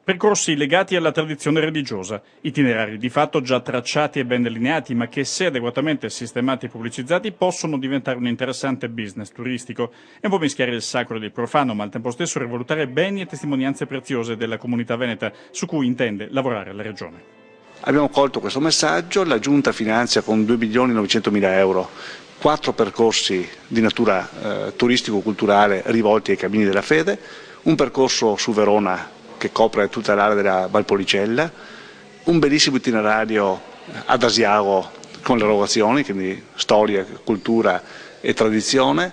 Percorsi legati alla tradizione religiosa, itinerari di fatto già tracciati e ben delineati, ma che se adeguatamente sistemati e pubblicizzati possono diventare un interessante business turistico. È un po' mischiare il sacro e il profano, ma al tempo stesso rivolutare beni e testimonianze preziose della comunità veneta su cui intende lavorare la Regione. Abbiamo colto questo messaggio, la Giunta finanzia con 2.900.000 euro 4 percorsi di natura turistico-culturale rivolti ai cammini della fede, un percorso su Verona che copre tutta l'area della Valpolicella, un bellissimo itinerario ad Asiago con le erogazioni, quindi storia, cultura e tradizione,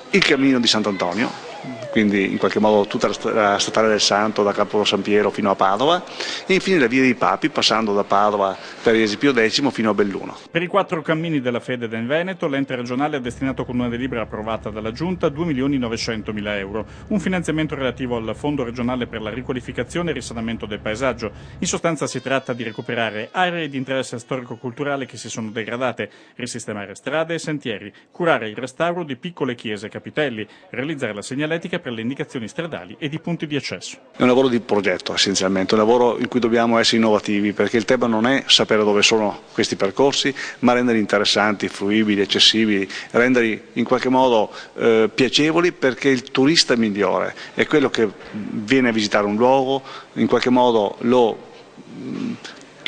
il cammino di Sant'Antonio, quindi in qualche modo tutta la statale del Santo da Campo San Piero fino a Padova, e infine la via dei Papi passando da Padova per Iesi Pio X fino a Belluno. Per i 4 cammini della fede del Veneto, l'ente regionale ha destinato con una delibera approvata dalla Giunta 2.900.000 euro, un finanziamento relativo al Fondo regionale per la riqualificazione e il risanamento del paesaggio. In sostanza si tratta di recuperare aree di interesse storico-culturale che si sono degradate, risistemare strade e sentieri, curare il restauro di piccole chiese e capitelli, realizzare la segnaletica per le indicazioni stradali e di punti di accesso. È un lavoro di progetto essenzialmente, un lavoro in cui dobbiamo essere innovativi, perché il tema non è sapere dove sono questi percorsi, ma renderli interessanti, fruibili, accessibili, renderli in qualche modo piacevoli, perché il turista migliore è quello che viene a visitare un luogo, in qualche modo lo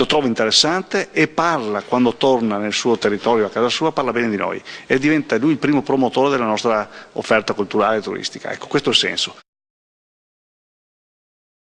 trova interessante e parla, quando torna nel suo territorio, a casa sua, parla bene di noi e diventa lui il primo promotore della nostra offerta culturale e turistica. Ecco, questo è il senso.